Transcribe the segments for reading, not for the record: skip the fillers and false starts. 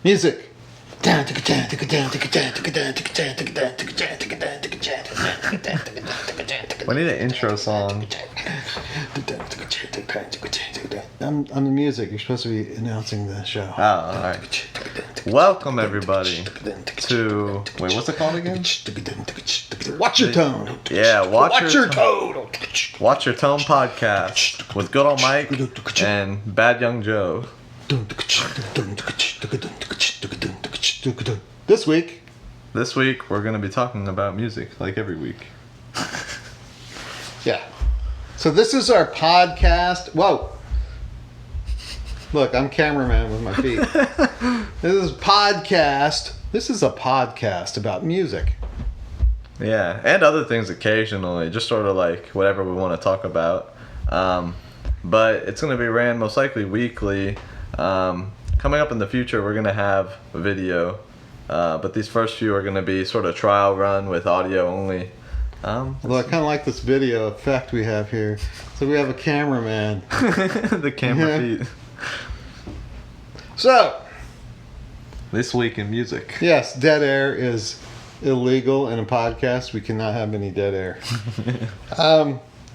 Music. We need an intro song. I'm the music. You're supposed to be announcing the show. Oh, all right. Welcome everybody to what's it called again? Watch your tone. Yeah, Watch your tone. Watch Your Tone podcast with good old Mike and Bad Young Joe. This week we're going to be talking about music like every week. Yeah. So this is our podcast. Whoa. Look, I'm cameraman with my feet. This is podcast. This is a podcast about music. Yeah, and other things occasionally, just sort of like whatever we want to talk about. But it's going to be ran most likely weekly. Coming up in the future, we're going to have a video. But these first few are going to be sort of trial run with audio only. Although I kind of like this video effect we have here. So we have a cameraman. The camera feet. So, this week in music. Yes, dead air is illegal in a podcast. We cannot have any dead air.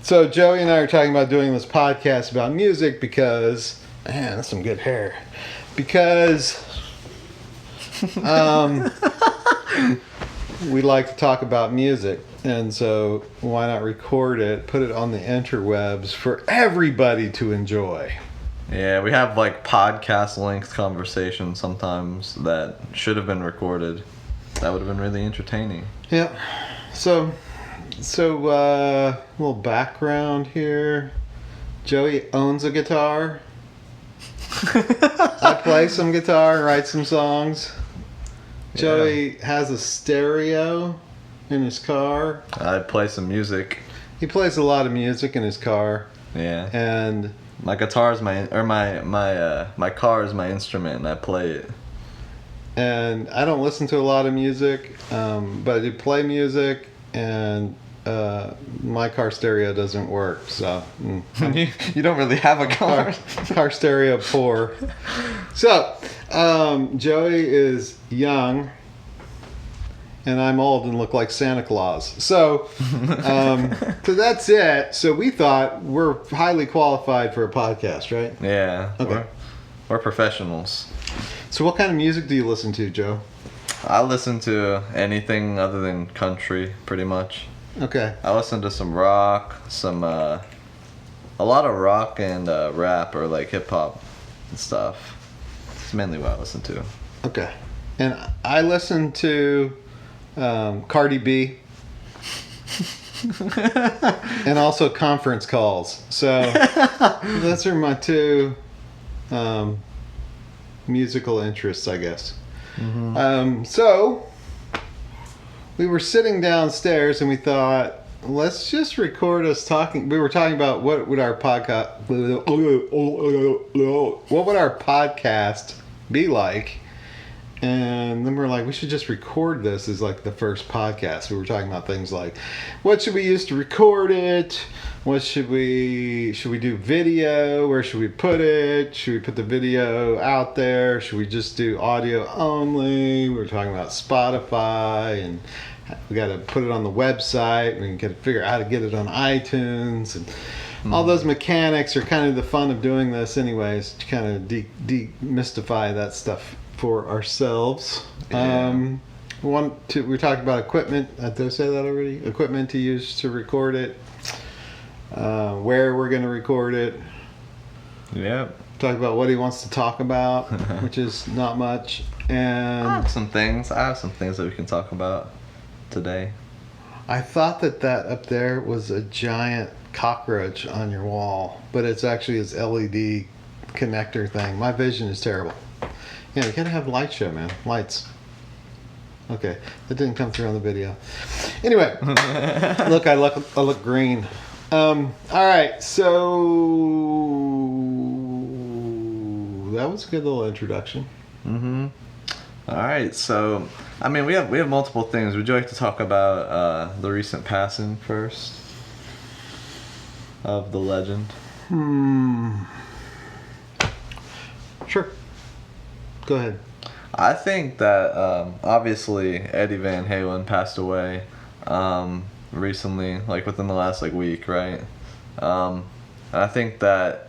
So Joey and I are talking about doing this podcast about music because, man, that's some good hair. Because we like to talk about music. And so why not record it, put it on the interwebs for everybody to enjoy. Yeah, we have like podcast length conversations sometimes that should have been recorded. That would have been really entertaining. Yeah. So little background here. Joey owns a guitar. I play some guitar and write some songs. Joey has a stereo in his car. I play some music. He plays a lot of music in his car. Yeah. And my guitar is my car is my instrument and I play it. And I don't listen to a lot of music, but I do play music, and my car stereo doesn't work, so you don't really have a car. Car stereo poor. So Joey is young, and I'm old and look like Santa Claus. So that's it. So we thought we're highly qualified for a podcast, right? Yeah. Okay. We're professionals. So what kind of music do you listen to, Joe? I listen to anything other than country, pretty much. Okay. I listen to some rock, a lot of rock and rap or like hip hop and stuff. It's mainly what I listen to. Okay. And I listen to Cardi B. And also conference calls. So those are my two musical interests, I guess. Mm-hmm. So we were sitting downstairs and we thought, let's just record us talking. We were talking about what would our podcast be like. And then we're like, we should just record this as like the first podcast. We were talking about things like, what should we use to record it? What should we do video? Where should we put it? Should we put the video out there? Should we just do audio only? We were talking about Spotify, and we got to put it on the website. We got to figure out how to get it on iTunes, and all those mechanics are kind of the fun of doing this anyways, to kind of demystify that stuff for ourselves. Yeah. We talked about equipment. Did I say that already? Equipment to use to record it. Where we're going to record it. Yeah. Talk about what he wants to talk about, which is not much. And I have some things that we can talk about today. I thought that up there was a giant cockroach on your wall, but it's actually his LED connector thing. My vision is terrible. Yeah, we gotta have light show, man. Lights. Okay, that didn't come through on the video. Anyway, look, I look green. All right, so that was a good little introduction. Mm-hmm. All right, so I mean, we have multiple things. Would you like to talk about the recent passing first of the legend? Sure. Go ahead. I think that obviously Eddie Van Halen passed away recently, like within the last like week, right? I think that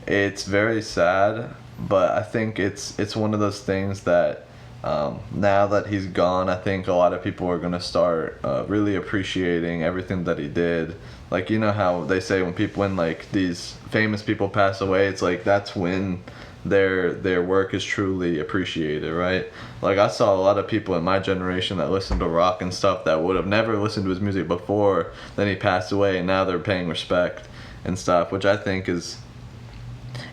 it's very sad, but I think it's one of those things that now that he's gone, I think a lot of people are gonna start really appreciating everything that he did. Like, you know how they say when like these famous people pass away, it's like that's when their work is truly appreciated, right? Like, I saw a lot of people in my generation that listened to rock and stuff that would have never listened to his music before. Then he passed away, and now they're paying respect and stuff, which I think is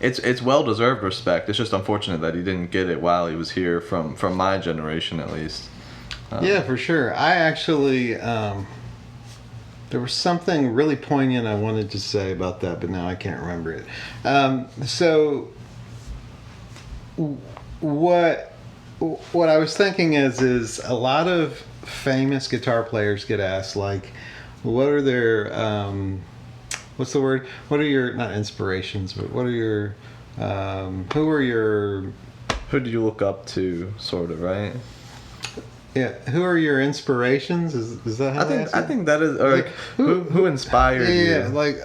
it's well deserved respect. It's just unfortunate that he didn't get it while he was here, from my generation at least. Yeah, for sure. I actually there was something really poignant I wanted to say about that, but now I can't remember it. So what I was thinking is a lot of famous guitar players get asked, like, what are their what's the word? What are your, not inspirations, but what are your Who do you look up to, sort of, right? yeah, who are your inspirations? Is that how I think that is, or like, who inspired you? Yeah, like,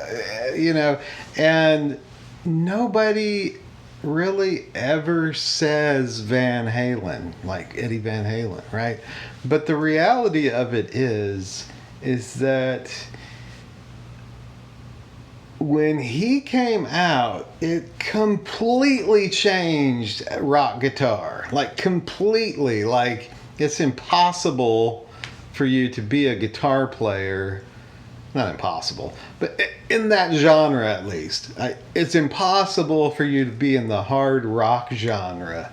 you know, and nobody really ever says Van Halen, like Eddie Van Halen, right? But the reality of it is that when he came out, it completely changed rock guitar. Like, completely. Like, it's impossible for you to be a guitar player. Not impossible, but in that genre at least. It's impossible for you to be in the hard rock genre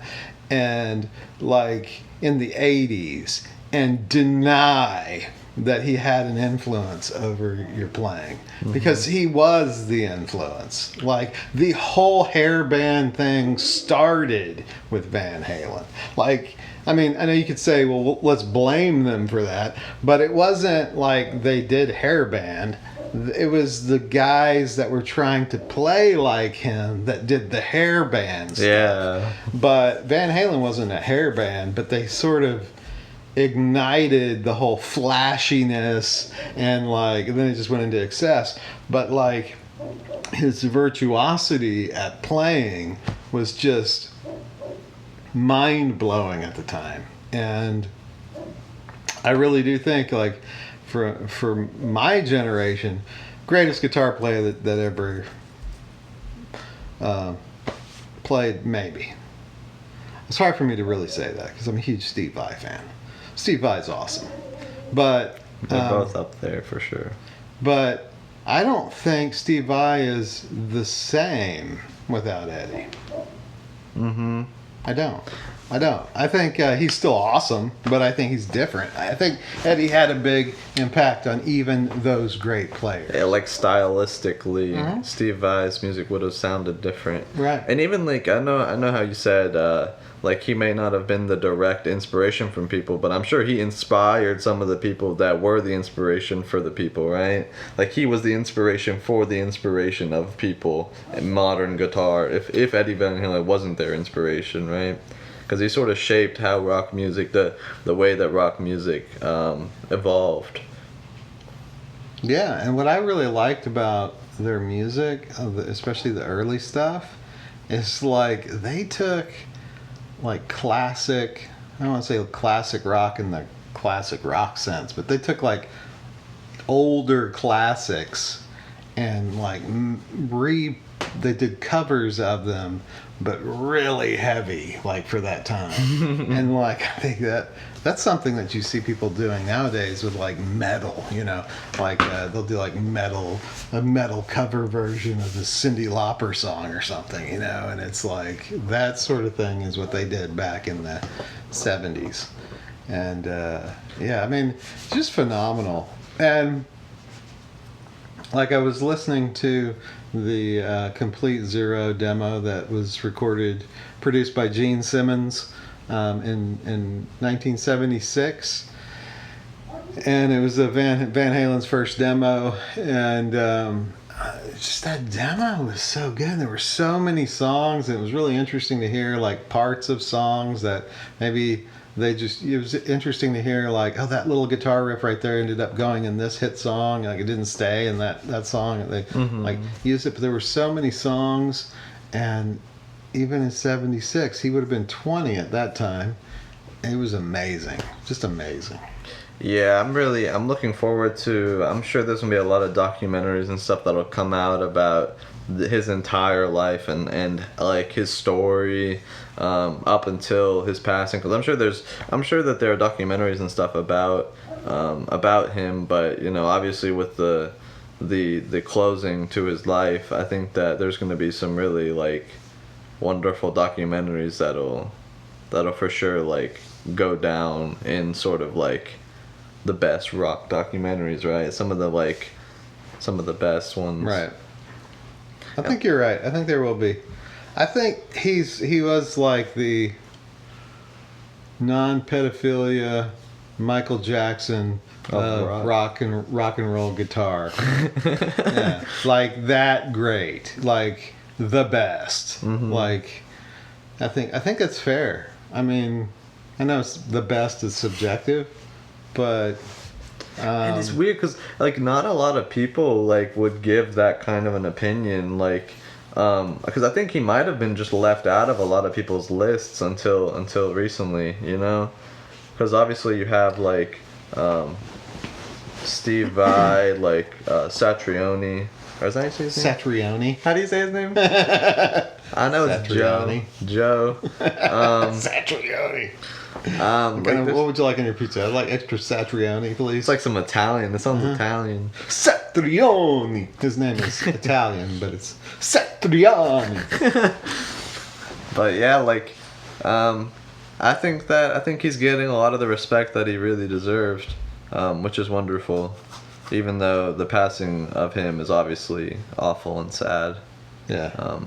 and, like, in the 80s and deny that he had an influence over your playing, because he was the influence. Like, the whole hairband thing started with Van Halen. Like, I mean, I know you could say, well, let's blame them for that, but it wasn't like they did hairband. It was the guys that were trying to play like him that did the hairband stuff. Yeah. But Van Halen wasn't a hairband, but they sort of ignited the whole flashiness, and like, and then it just went into excess. But like, his virtuosity at playing was just mind-blowing at the time. And I really do think, like, for my generation, greatest guitar player that ever played, maybe. It's hard for me to really say that because I'm a huge Steve Vai fan. Steve Vai's awesome, but They're both up there for sure. But I don't think Steve Vai is the same without Eddie. Mm-hmm. I don't. I think he's still awesome, but I think he's different. I think Eddie had a big impact on even those great players. Yeah, like stylistically, Steve Vai's music would have sounded different. Right. And even like, I know how you said like, he may not have been the direct inspiration from people, but I'm sure he inspired some of the people that were the inspiration for the people, right? Like, he was the inspiration for the inspiration of people in modern guitar, if Eddie Van Halen wasn't their inspiration, right? Because he sort of shaped how rock music, the way that rock music evolved. Yeah, and what I really liked about their music, especially the early stuff, is like, they took like classic, I don't want to say classic rock in the classic rock sense, but they took like older classics and like they did covers of them, but really heavy, like, for that time. And like, I think that's something that you see people doing nowadays with like metal, you know, like they'll do like a metal cover version of the Cyndi Lauper song or something, you know, and it's like, that sort of thing is what they did back in the 70s. And yeah, I mean, just phenomenal. And like, I was listening to the Complete Zero demo that was produced by Gene Simmons in 1976, and it was Van Halen's first demo. And just that demo was so good. There were so many songs, and it was really interesting to hear like parts of songs that maybe it was interesting to hear like, oh, that little guitar riff right there ended up going in this hit song, like it didn't stay in that song, and they like used it. But there were so many songs, and even in '76, he would have been 20 at that time. It was amazing, just amazing. Yeah, I'm looking forward to. I'm sure there's gonna be a lot of documentaries and stuff that'll come out about his entire life and like his story up until his passing. Because I'm sure that there are documentaries and stuff about him. But you know, obviously with the closing to his life, I think that there's gonna be some really like wonderful documentaries that'll for sure like go down in sort of like the best rock documentaries, right? Some of the best ones. Right. I think you're right. I think there will be. I think he was like the non-pedophilia Michael Jackson of rock and roll guitar. Yeah. Like that great. Like the best. Like I think that's fair. I mean, I know the best is subjective, but and it's weird because like not a lot of people like would give that kind of an opinion, like because I think he might have been just left out of a lot of people's lists until recently, you know, because obviously you have like Steve Vai, like Satriani, or is that how you say his name? Satriani. How do you say his name? I know it's Joe. Satriani. What would you like on your pizza? I'd like extra Satriani, please. It's like some Italian. It sounds Italian. Satriani. His name is Italian, but it's Satriani. But yeah, like, I think he's getting a lot of the respect that he really deserved, which is wonderful. Even though the passing of him is obviously awful and sad. Yeah.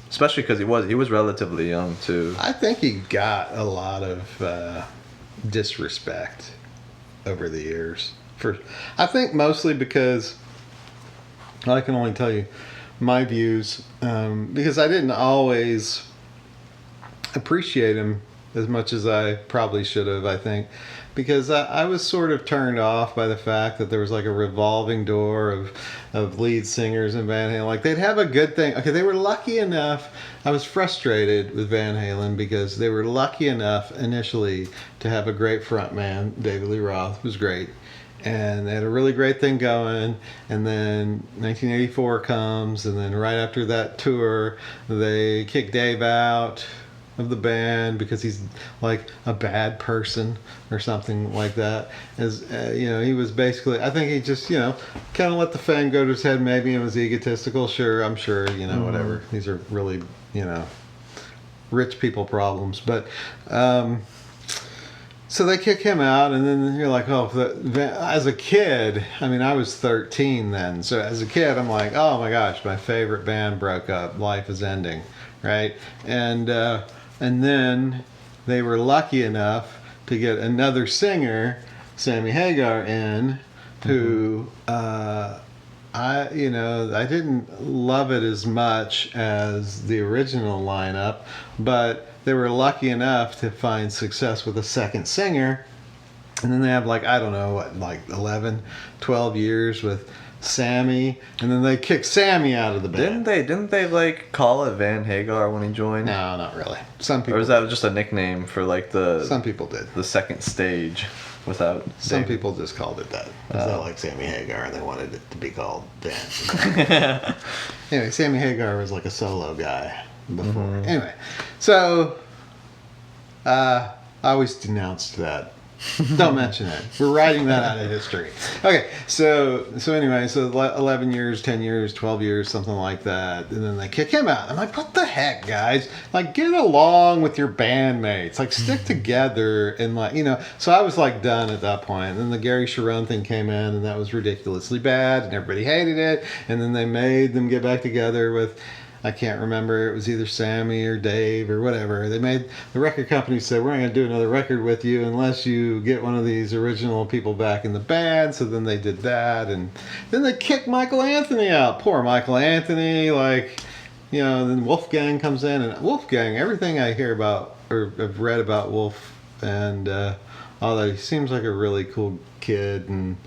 Especially because he was relatively young too. I think he got a lot of disrespect over the years. I think mostly because I can only tell you my views, because I didn't always appreciate him as much as I probably should have, I think. Because I was sort of turned off by the fact that there was like a revolving door of lead singers in Van Halen. Like they'd have a good thing. Okay, they were lucky enough. I was frustrated with Van Halen because they were lucky enough initially to have a great frontman. David Lee Roth was great. And they had a really great thing going. And then 1984 comes. And then right after that tour, they kick Dave out of the band because he's like a bad person or something like that. As you know, he was basically, I think he just, you know, kind of let the fame go to his head. Maybe it was egotistical. Sure, I'm sure, you know, whatever. These are really, you know, rich people problems. But so they kick him out, and then you're like, oh, as a kid, I mean, I was 13 then. So as a kid, I'm like, oh my gosh, my favorite band broke up. Life is ending, right? And then they were lucky enough to get another singer, Sammy Hagar, in, who I didn't love it as much as the original lineup, but they were lucky enough to find success with a second singer. And then they have like, I don't know, like 11, 12 years with Sammy, and then they kicked Sammy out of the band. Didn't they like call it Van Hagar when he joined? No, not really. Some people. Or was that just a nickname for like Some people did. The second stage without. Some David? people just called it that. It's not like Sammy Hagar, and they wanted it to be called Van. Anyway, Sammy Hagar was like a solo guy before. Anyway, so I always denounced that. Don't mention it. We're writing that out of history. Okay, so anyway, so 11 years, 10 years, 12 years, something like that. And then they kick him out. I'm like, what the heck, guys? Like, get along with your bandmates. Like, stick together and, like, you know. So I was, like, done at that point. And then the Gary Sharon thing came in, and that was ridiculously bad, and everybody hated it. And then they made them get back together with I can't remember. It was either Sammy or Dave or whatever. The record company said, we're not going to do another record with you unless you get one of these original people back in the band. So then they did that. And then they kicked Michael Anthony out. Poor Michael Anthony. Like, you know, then Wolfgang comes in. And Wolfgang, everything I hear about or have read about Wolf and all that, he seems like a really cool kid. And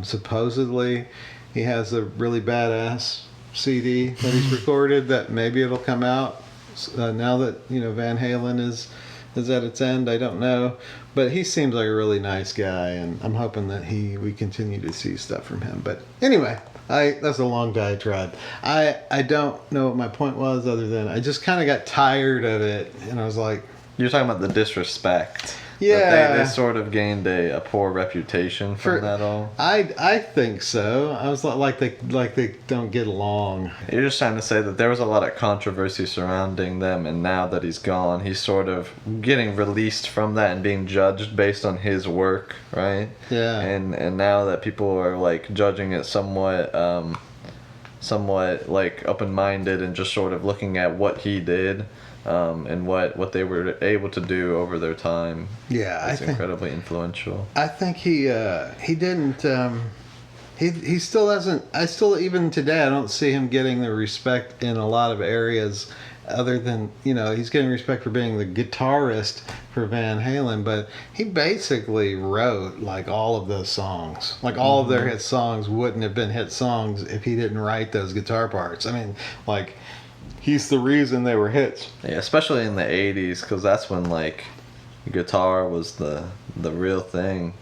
supposedly he has a really badass CD that he's recorded that maybe it'll come out now that, you know, Van Halen is at its end. I don't know, but he seems like a really nice guy, and I'm hoping that we continue to see stuff from him. But anyway, that's a long diatribe. I don't know what my point was, other than I just kind of got tired of it, and I was like, you're talking about the disrespect. Yeah, that they sort of gained a poor reputation from that all. I think so. I was like they don't get along. You're just trying to say that there was a lot of controversy surrounding them, and now that he's gone, he's sort of getting released from that and being judged based on his work, right? Yeah. And now that people are like judging it somewhat like open-minded and just sort of looking at what he did. And what they were able to do over their time. Yeah, it's incredibly influential. I think he didn't. He still doesn't. Even today, I don't see him getting the respect in a lot of areas, other than, you know, he's getting respect for being the guitarist for Van Halen. But he basically wrote like all of those songs. Like all of their hit songs wouldn't have been hit songs if he didn't write those guitar parts. I mean, like, he's the reason they were hits. Yeah, especially in the 80s, because that's when, like, guitar was the real thing.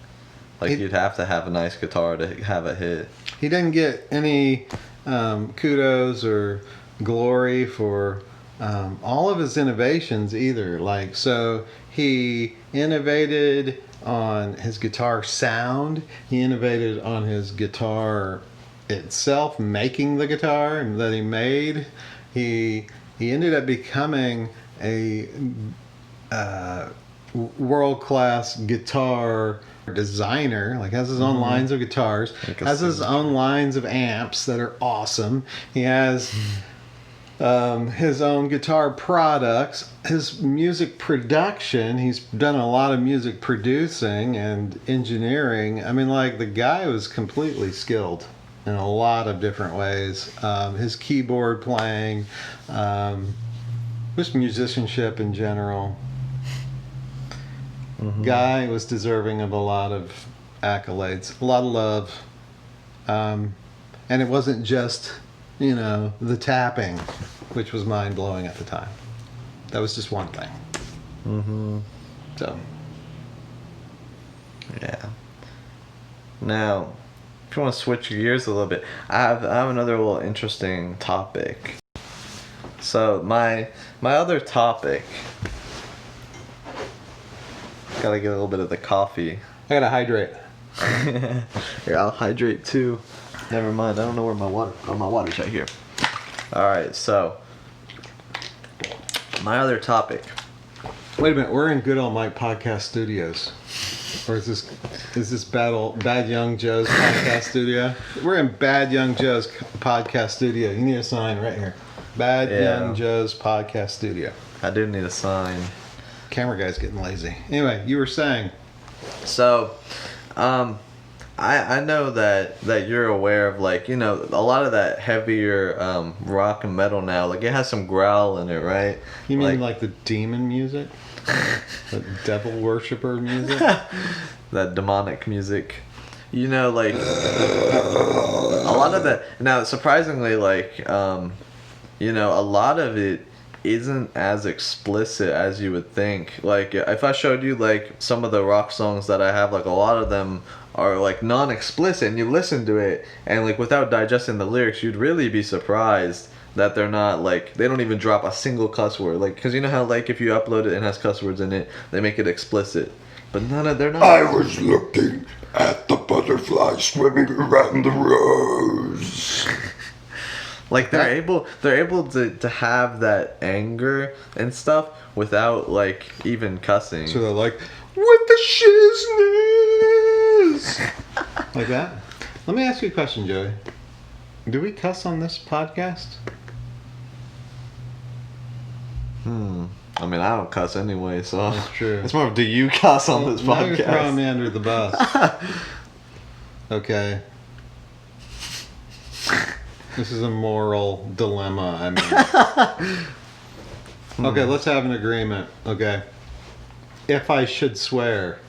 Like, you'd have to have a nice guitar to have a hit. He didn't get any kudos or glory for all of his innovations either. Like, so he innovated on his guitar sound. He innovated on his guitar itself, making the guitar that he made. He ended up becoming a world-class guitar designer. Like, has his own lines of guitars, has his own lines of amps that are awesome. He has his own guitar products, his music production. He's done a lot of music producing and engineering. I mean, like, the guy was completely skilled in a lot of different ways. His keyboard playing, just musicianship in general. Guy was deserving of a lot of accolades, a lot of love. And it wasn't just, you know, the tapping, which was mind-blowing at the time. That was just one thing. So. Yeah. Now, if you want to switch gears a little bit, I have another little interesting topic. So my other topic, gotta get a little bit of the coffee. I gotta hydrate. Here, I'll hydrate too. Never mind, I don't know where my water. Oh, my water's right here. All right, so my other topic. Wait a minute, we're in Good Old Mike Podcast Studios. Or is this Bad Young Joe's podcast studio? We're in Bad Young Joe's podcast studio. You need a sign right here. Bad Young Joe's podcast studio. I do need a sign. Camera guy's getting lazy. Anyway, you were saying. So, I know that you're aware of, like, you know, a lot of that heavier rock and metal now. Like, it has some growl in it, right? You mean like the demon music? The devil worshiper music? That demonic music. You know, like, a lot of that. Now, surprisingly, like, you know, a lot of it isn't as explicit as you would think. Like, if I showed you, like, some of the rock songs that I have, like, a lot of them are, like, non-explicit, and you listen to it, and, like, without digesting the lyrics, you'd really be surprised that they're not, like, they don't even drop a single cuss word. Like, because you know how, like, if you upload it and it has cuss words in it, they make it explicit. But they're not. I was looking at the butterfly swimming around the rose. Like, they're able to have that anger and stuff without, like, even cussing. So they're like, with the shizness! Like that? Let me ask you a question, Joey. Do we cuss on this podcast? I mean, I don't cuss anyway, so That's true. it's more of do you cuss on this Now you're throwing me podcast? under the bus. Okay. This is a moral dilemma I'm in. Okay, let's have an agreement. Okay. If I should swear,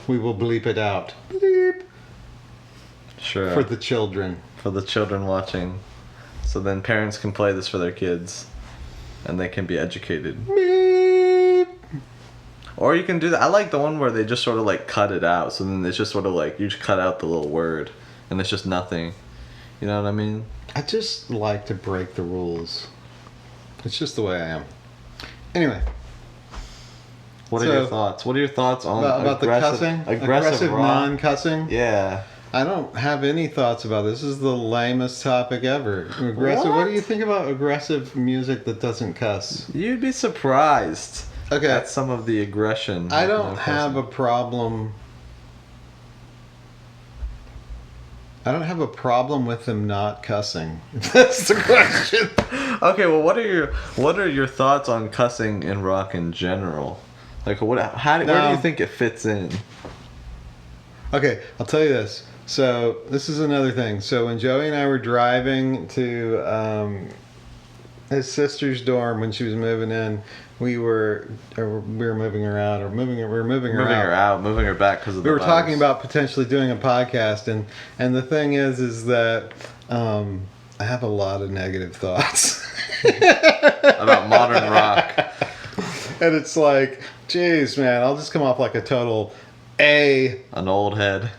we will bleep it out. Bleep. Sure. For the children. For the children watching. So then parents can play this for their kids. And they can be educated. Beep. Or you can do that. I like the one where they just sort of like cut it out. So then it's just sort of like you just cut out the little word. And it's just nothing. You know what I mean? I just like to break the rules. It's just the way I am. Anyway. What are your thoughts? What are your thoughts on about the cussing? Aggressive rock? non-cussing? Yeah. I don't have any thoughts about this. This is the lamest topic ever. Aggressive. What do you think about aggressive music that doesn't cuss? You'd be surprised Okay. at some of the aggression. I don't have a problem. I don't have a problem with them not cussing. That's the question. Okay, well, what are your thoughts on cussing in rock in general? Like, where do you think it fits in? Okay, I'll tell you this. So this is another thing. So when Joey and I were driving to his sister's dorm when she was moving in, we were moving her out, or moving Moving her back because of the we were virus. talking about potentially doing a podcast, and the thing is that I have a lot of negative thoughts about modern rock. and it's like, geez, man, I'll just come off like a total An old head.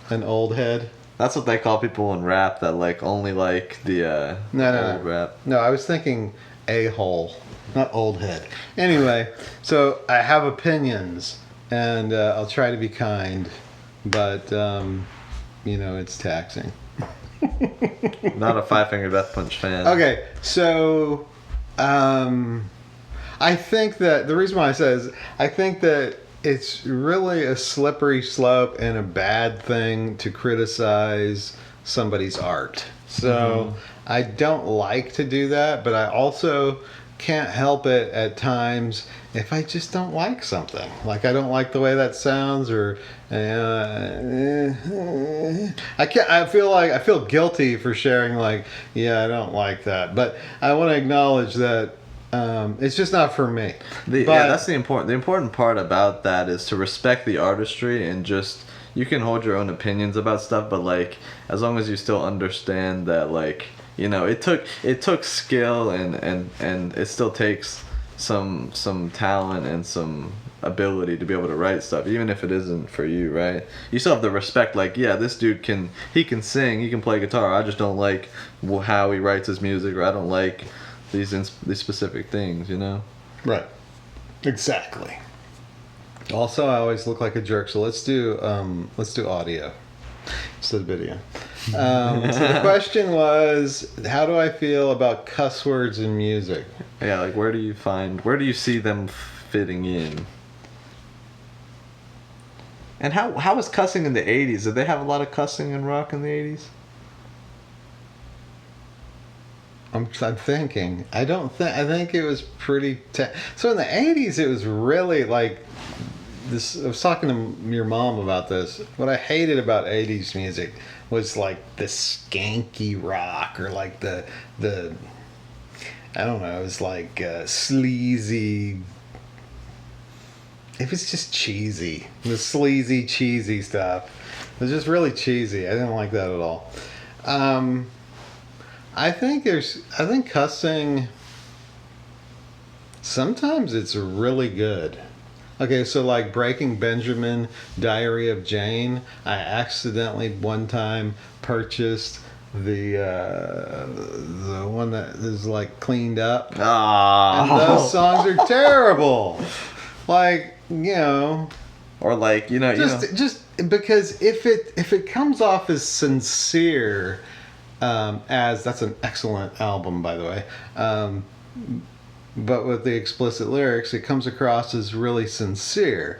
an old head. That's what they call people in rap that like only like the old rap. No, I was thinking a-hole, not old head. Anyway, so I have opinions, and I'll try to be kind, but it's taxing. Not a Five Finger Death Punch fan. Okay, so I think that the reason why I say is I think that it's really a slippery slope and a bad thing to criticize somebody's art. So I don't like to do that, but I also can't help it at times if I just don't like something. Like I don't like the way that sounds, or I feel guilty for sharing like, yeah, I don't like that. But I want to acknowledge that it's just not for me. That's the important part about that is to respect the artistry and just you can hold your own opinions about stuff, but like as long as you still understand that like it took skill and it still takes some talent and some ability to be able to write stuff, even if it isn't for you, right? You still have the respect, like, yeah, this dude can sing, he can play guitar. I just don't like how he writes his music, or I don't like these specific things, Right. Exactly. Also, I always look like a jerk, so let's do audio instead of video. So the question was, how do I feel about cuss words in music? Yeah, like where do you see them fitting in? And how was cussing in the 80s? Did they have a lot of cussing in rock in the 80s? I'm thinking. I think it was pretty. So in the 80s, it was really like this. I was talking to your mom about this. What I hated about 80s music was like the skanky rock, or like the I don't know. It was like sleazy. It was just cheesy. The sleazy, cheesy stuff. It was just really cheesy. I didn't like that at all. I think cussing, sometimes it's really good. Okay, so like Breaking Benjamin, Diary of Jane, I accidentally one time purchased the one that is like cleaned up. And those songs are terrible. Like, or like, just because if it comes off as sincere, as that's an excellent album, by the way, but with the explicit lyrics, it comes across as really sincere,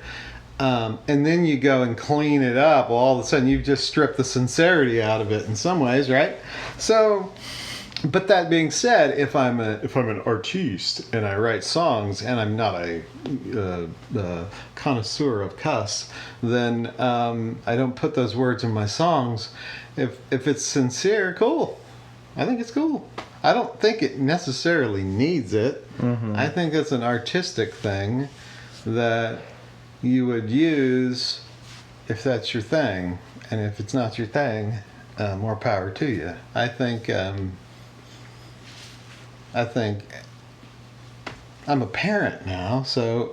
and then you go and clean it up, well, all of a sudden you've just stripped the sincerity out of it in some ways, right? So But that being said, if I'm an artiste and I write songs and I'm not a connoisseur of cuss, then I don't put those words in my songs. If it's sincere, cool. I think it's cool. I don't think it necessarily needs it. I think it's an artistic thing that you would use if that's your thing, and if it's not your thing, more power to you. I think I'm a parent now, so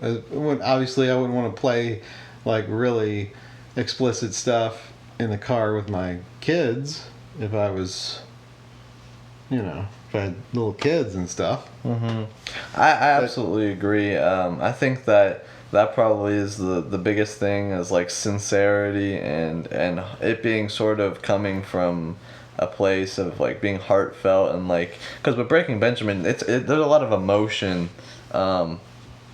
obviously I wouldn't want to play like really explicit stuff in the car with my kids if I was, if I had little kids and stuff. I absolutely agree. I think that probably is the biggest thing is like sincerity and it being sort of coming from a place of like being heartfelt and like because with Breaking Benjamin there's a lot of emotion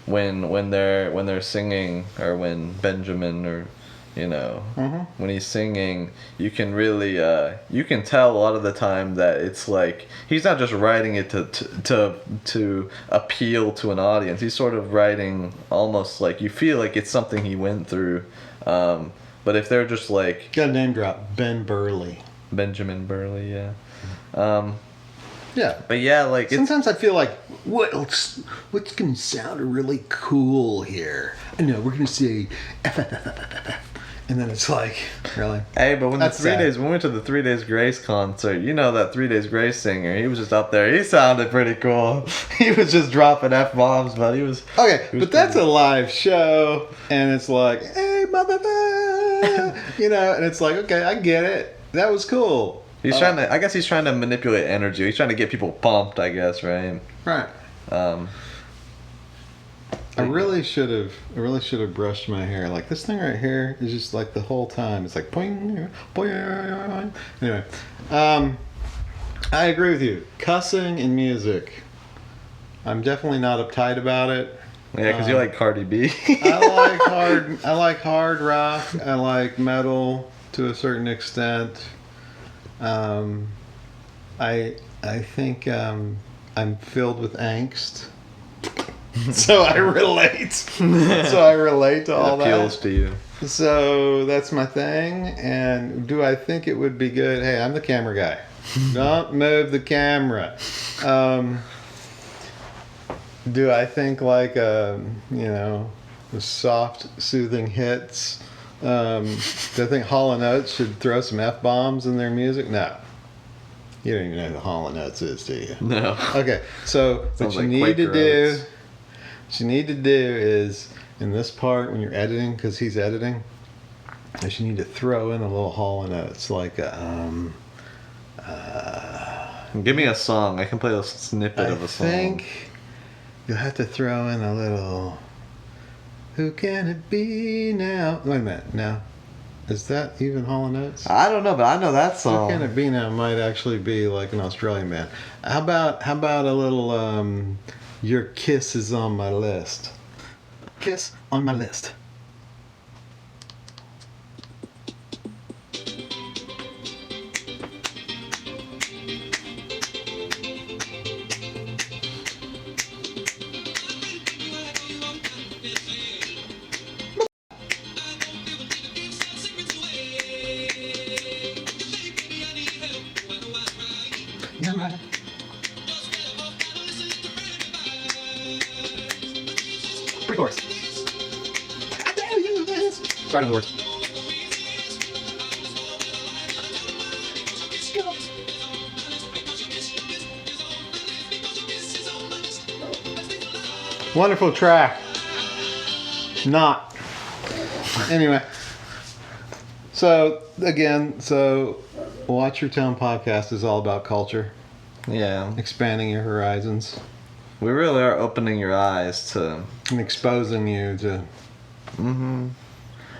when they're singing or when Benjamin or when he's singing you can really you can tell a lot of the time that it's like he's not just writing it to appeal to an audience. He's sort of writing almost like you feel like it's something he went through, but if they're just like got a name drop, Benjamin Burley, yeah. Yeah. But yeah, like sometimes I feel like what's gonna sound really cool here? I know we're gonna say and then it's like, really? Hey, but when That's we went to the 3 Days Grace concert, that 3 Days Grace singer, he was just up there. He sounded pretty cool. He was just dropping F-bombs, but he was okay. But that's a live show, and it's like, hey, motherfucker, and it's like, okay, I get it. That was cool. He's I guess he's trying to manipulate energy. He's trying to get people pumped, I guess, right? Right. I really should have brushed my hair. Like this thing right here is just like the whole time. It's like boing, boing. Anyway, I agree with you. Cussing in music. I'm definitely not uptight about it. Yeah, because you like Cardi B. I like hard rock. I like metal to a certain extent. I think I'm filled with angst. So I relate. To all that. It appeals to you. So that's my thing. And do I think it would be good? Hey, I'm the camera guy. Don't move the camera. Do I think like the soft, soothing hits? Do I think Hall & Oates should throw some F-bombs in their music? No. You don't even know who Hall & Oates is, do you? No. Okay, so what you need to do is, in this part, when you're editing, because he's editing, you need to throw in a little Hall & Oates, like give me a song. I can play a snippet of a song. I think you'll have to throw in a little... Who can it be now? Wait a minute. Now, is that even Hall & Oates? I don't know, but I know that song. Who can it be now? Might actually be like an Australian band. How about a little Your Kiss is on my list. Kiss on my list. Pre-chorus. I tell you this. Start on the words. Wonderful track. Not. Anyway. So, again, Watch Your Tone podcast is all about culture. Yeah. Expanding your horizons. We really are opening your eyes to... And exposing you to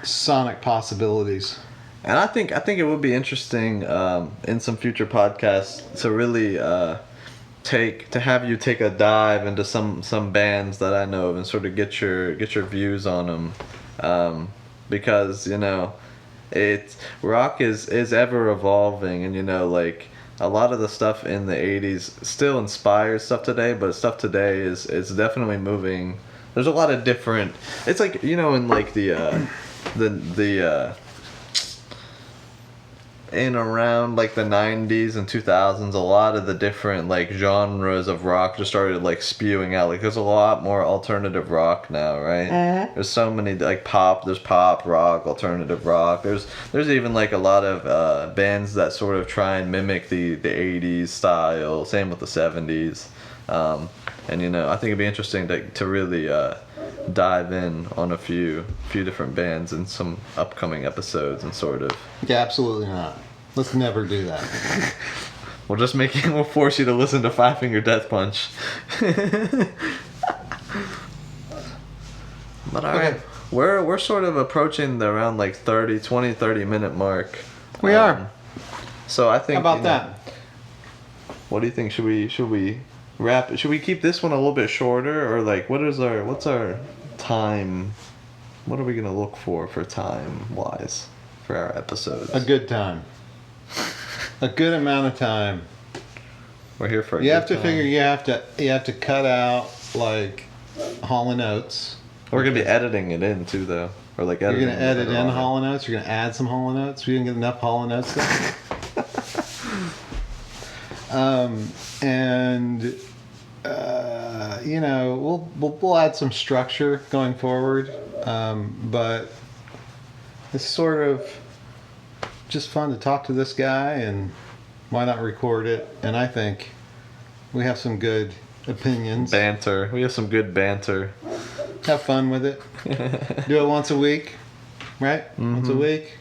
sonic possibilities. And I think it would be interesting in some future podcasts to really have you take a dive into some bands that I know of and sort of get your views on them, because rock is ever evolving, and like a lot of the stuff in the 80s still inspires stuff today, but stuff today is definitely moving. There's a lot of different, it's like, you know, in like the in around like the 90s and 2000s, a lot of the different like genres of rock just started like spewing out. Like there's a lot more alternative rock now, right? There's so many like there's pop rock, alternative rock. There's even like a lot of bands that sort of try and mimic the 80s style. Same with the 70s. And you know, I think it'd be interesting to really dive in on a few different bands in some upcoming episodes and sort of. Yeah, absolutely not. Let's never do that. We'll force you to listen to Five Finger Death Punch. But alright, Okay. we're sort of approaching the around like 30 minute mark. We are. So I think. How about you know, that? What do you think? Should we wrap? Should we keep this one a little bit shorter, or like what's our time? What are we gonna look for time wise for our episodes? A good time. A good amount of time. We're here for. You have to figure. You have to cut out like Hall and Oates. We're gonna be editing it in too, though, or like You're editing. gonna edit in Hall and Oates. You're gonna add some Hall and Oates. We didn't get enough Hall and Oates stuff. You know, we'll add some structure going forward, but it's sort of just fun to talk to this guy, and why not record it? And I think we have some good opinions. Banter. We have some good banter. Have fun with it. Do it once a week, right? Mm-hmm. Once a week.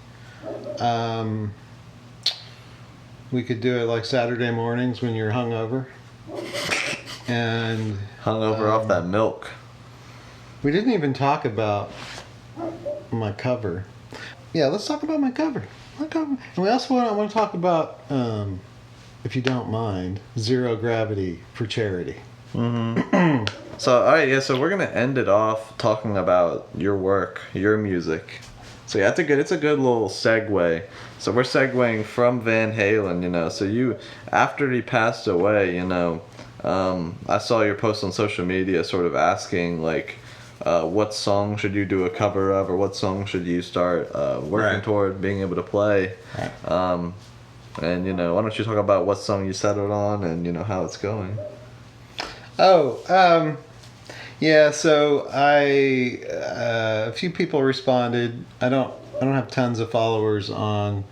We could do it like Saturday mornings when you're hungover. And Hungover off that milk. we didn't even talk about my cover. Yeah, let's talk about my cover. And we also want to talk about, if you don't mind, Zero Gravity for Charity. So, alright, yeah, so we're gonna end it off talking about your work, your music. So yeah, it's a good little segue. So we're segueing from Van Halen, you know. So after he passed away, you know, I saw your post on social media sort of asking, like, what song should you do a cover of, or what song should you start working toward being able to play. Right. And, you know, why don't you talk about what song you settled on and, you know, how it's going. Yeah, so a few people responded. I don't have tons of followers on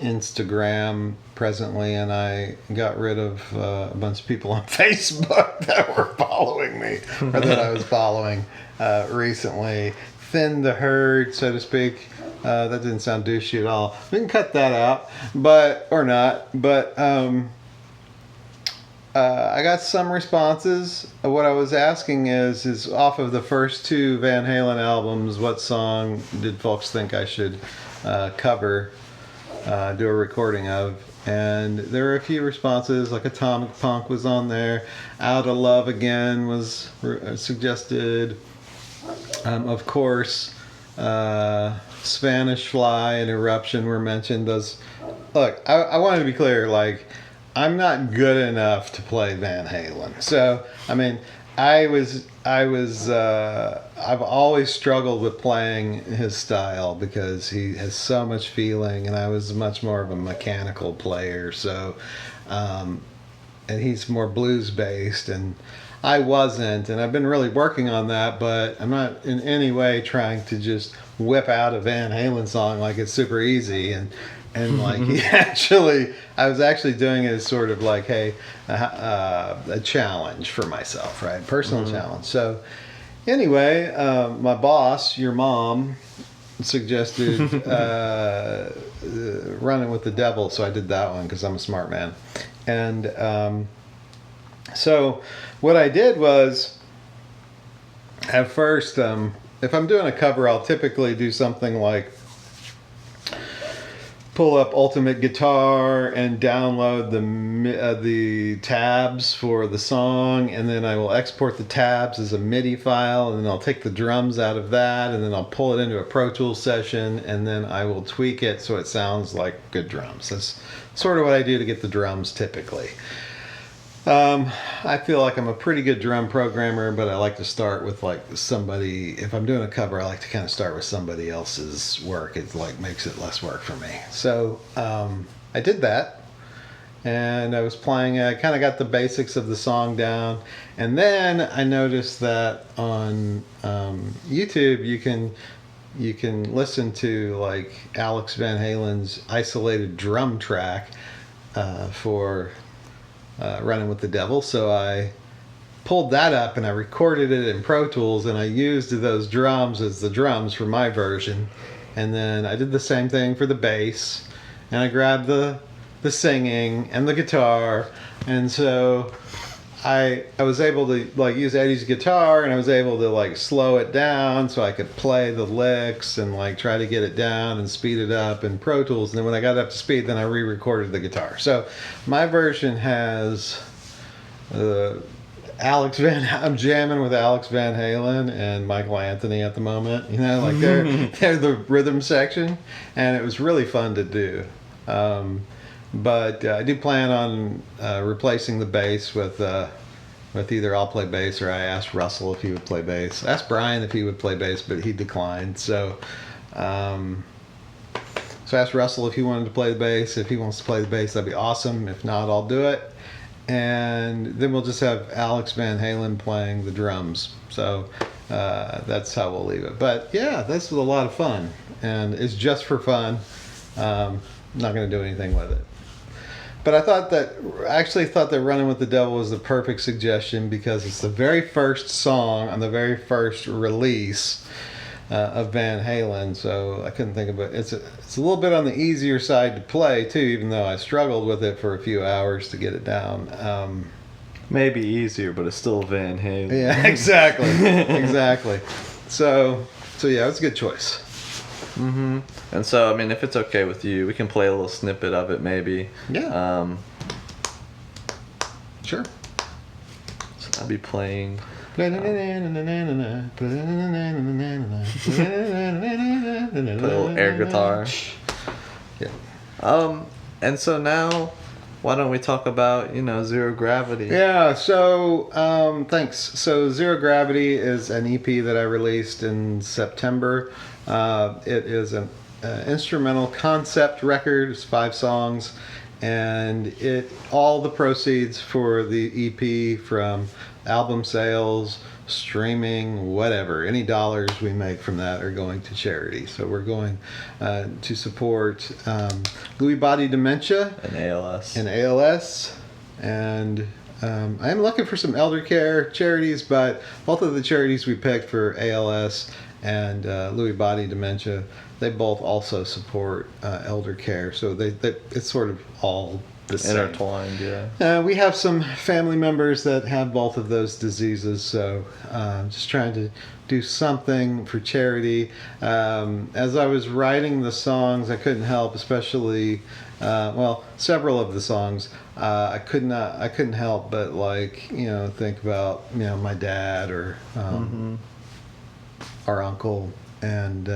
Instagram presently, and I got rid of a bunch of people on Facebook that were following me, or that I was following recently. Thinned the herd, so to speak. That didn't sound douchey at all. We can cut that out, or not. But I got some responses. What I was asking is off of the first two Van Halen albums, what song did folks think I should cover, do a recording of? And there were a few responses, like Atomic Punk was on there. Out of Love Again was suggested. Of course, Spanish Fly and Eruption were mentioned. Look, I wanted to be clear, like, I'm not good enough to play Van Halen. So, I mean, I've always struggled with playing his style because he has so much feeling, and I was much more of a mechanical player. So, and he's more blues based, and I wasn't, and I've been really working on that, but I'm not in any way trying to just whip out a Van Halen song like it's super easy, and like I was actually doing it as sort of like, hey, a challenge for myself, right? Personal challenge. So anyway, my boss, your mom, suggested Running with the Devil, so I did that one because I'm a smart man. And so what I did was, at first, if I'm doing a cover, I'll typically do something like pull up Ultimate Guitar and download the tabs for the song, and then I will export the tabs as a MIDI file, and then I'll take the drums out of that, and then I'll pull it into a Pro Tools session, and then I will tweak it so it sounds like good drums. That's sort of what I do to get the drums typically. I feel like I'm a pretty good drum programmer, but I like to start with like somebody. If I'm doing a cover, I like to kind of start with somebody else's work. It like makes it less work for me. So I did that, and I was playing. I kind of got the basics of the song down, and then I noticed that on YouTube you can listen to like Alex Van Halen's isolated drum track for Running with the Devil. So I pulled that up and I recorded it in Pro Tools, and I used those drums as the drums for my version. And then I did the same thing for the bass, and I grabbed the singing and the guitar, and so I was able to like use Eddie's guitar, and I was able to like slow it down so I could play the licks and like try to get it down and speed it up in Pro Tools. And then when I got up to speed, then I re-recorded the guitar. So my version has I'm jamming with Alex Van Halen and Michael Anthony at the moment. You know, like they're the rhythm section, and it was really fun to do. But I do plan on replacing the bass with either I'll play bass, or I asked Russell if he would play bass. I asked Brian if he would play bass, but he declined. So I asked Russell if he wanted to play the bass. If he wants to play the bass, that'd be awesome. If not, I'll do it. And then we'll just have Alex Van Halen playing the drums. So that's how we'll leave it. But yeah, this was a lot of fun, and it's just for fun. I'm not going to do anything with it. But I actually thought that Running with the Devil was the perfect suggestion, because it's the very first song on the very first release of Van Halen. So I couldn't think of it. It's a little bit on the easier side to play too, even though I struggled with it for a few hours to get it down. Maybe easier, but it's still Van Halen. Yeah, exactly, exactly. So yeah, it's a good choice. Mm-hmm. And so, I mean, if it's okay with you, we can play a little snippet of it, maybe. Yeah. Sure. So I'll be playing. Put a little air guitar. Yeah. And so now, why don't we talk about, Zero Gravity? Yeah, so thanks. So Zero Gravity is an EP that I released in September. It is an instrumental concept record. It's 5 songs, and all the proceeds for the EP from album sales, streaming, whatever, any dollars we make from that are going to charity. So we're going to support Lewy body dementia and ALS. And I'm looking for some elder care charities, but both of the charities we picked for ALS and Lewy body dementia, they both also support elder care. So it's sort of all the same. Intertwined, yeah. We have some family members that have both of those diseases, so just trying to do something for charity. As I was writing the songs, I couldn't help, especially several of the songs. I couldn't help but think about my dad or our uncle, and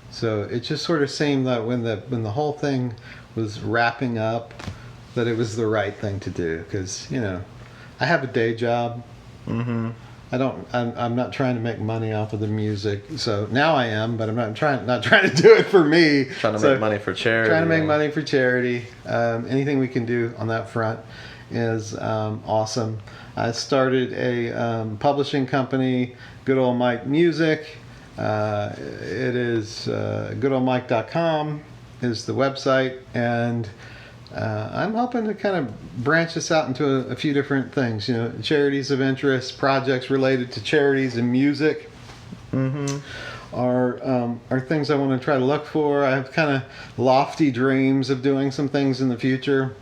so it just sort of seemed that when the whole thing was wrapping up, that it was the right thing to do, because I have a day job. Mm-hmm. I'm not trying to make money off of the music. So now I am, but I'm not trying to do it for me. Trying to make money for charity. Trying to make money for charity. Anything we can do on that front is awesome. I started a publishing company, Good Old Mike Music. It is goodoldmike.com is the website, and I'm hoping to kind of branch this out into a few different things. Charities of interest, projects related to charities and music are things I want to try to look for. I have kind of lofty dreams of doing some things in the future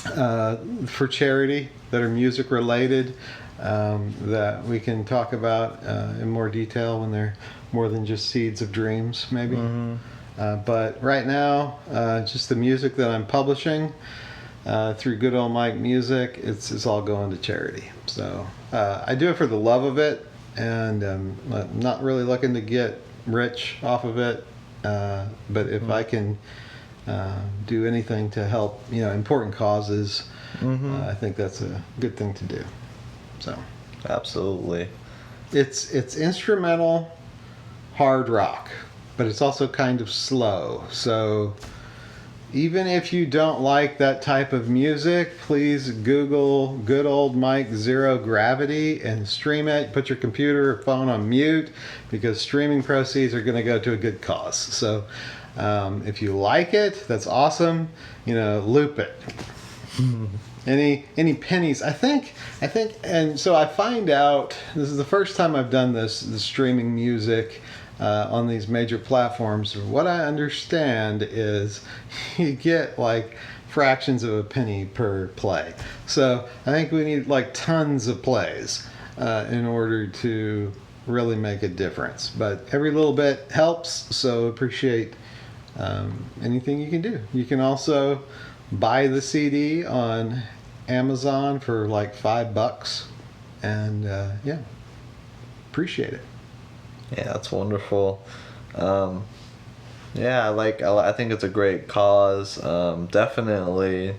for charity that are music related, that we can talk about in more detail when they're more than just seeds of dreams, maybe. But right now, just the music that I'm publishing through Good Old Mike Music, it's all going to charity. So I do it for the love of it, and I'm not really looking to get rich off of it. But if I can do anything to help, important causes, I think that's a good thing to do. So Absolutely. it's instrumental hard rock, but it's also kind of slow. So even if you don't like that type of music, please Google Good Old Mike Zero Gravity and stream it. Put your computer or phone on mute, because streaming proceeds are going to go to a good cause. So if you like it, that's awesome. Loop it. Any pennies? I think, and so I find out, this is the first time I've done this, the streaming music on these major platforms. What I understand is you get like fractions of a penny per play. So I think we need like tons of plays in order to really make a difference. But every little bit helps, so appreciate anything you can do. You can also buy the CD on Amazon for like $5, and appreciate it. Yeah, that's wonderful. I think it's a great cause. Definitely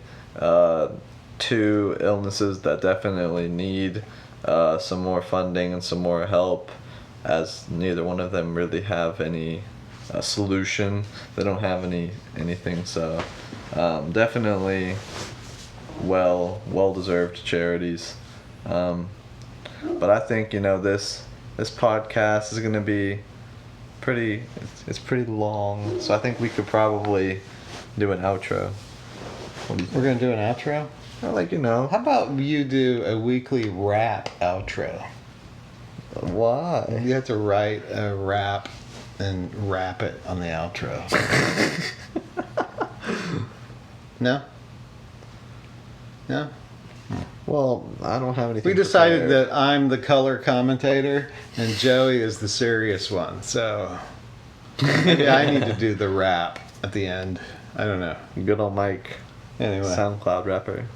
two illnesses that definitely need some more funding and some more help, as neither one of them really have any solution. They don't have anything, so definitely well-deserved charities. But I think this podcast is going to be it's pretty long, so I think we could probably do an outro. What do you think? We're going to do an outro? Well, How about you do a weekly rap outro? why? You have to write a rap and rap it on the outro. No? No? Well, I don't have anything We decided prepared. that I'm the color commentator and Joey is the serious one. So maybe I need to do the rap at the end. I don't know. Good old Mike, Anyway. SoundCloud rapper.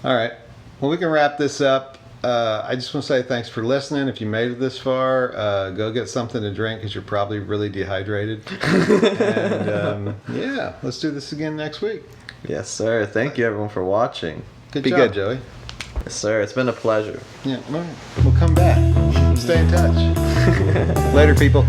All right. Well, we can wrap this up. I just want to say thanks for listening. If you made it this far, go get something to drink because you're probably really dehydrated. And let's do this again next week. Yes, sir. Thank you, everyone, for watching. Good Be job, good. Joey. Yes, sir. It's been a pleasure. Yeah, all right. We'll come back. Stay in touch. Later, people.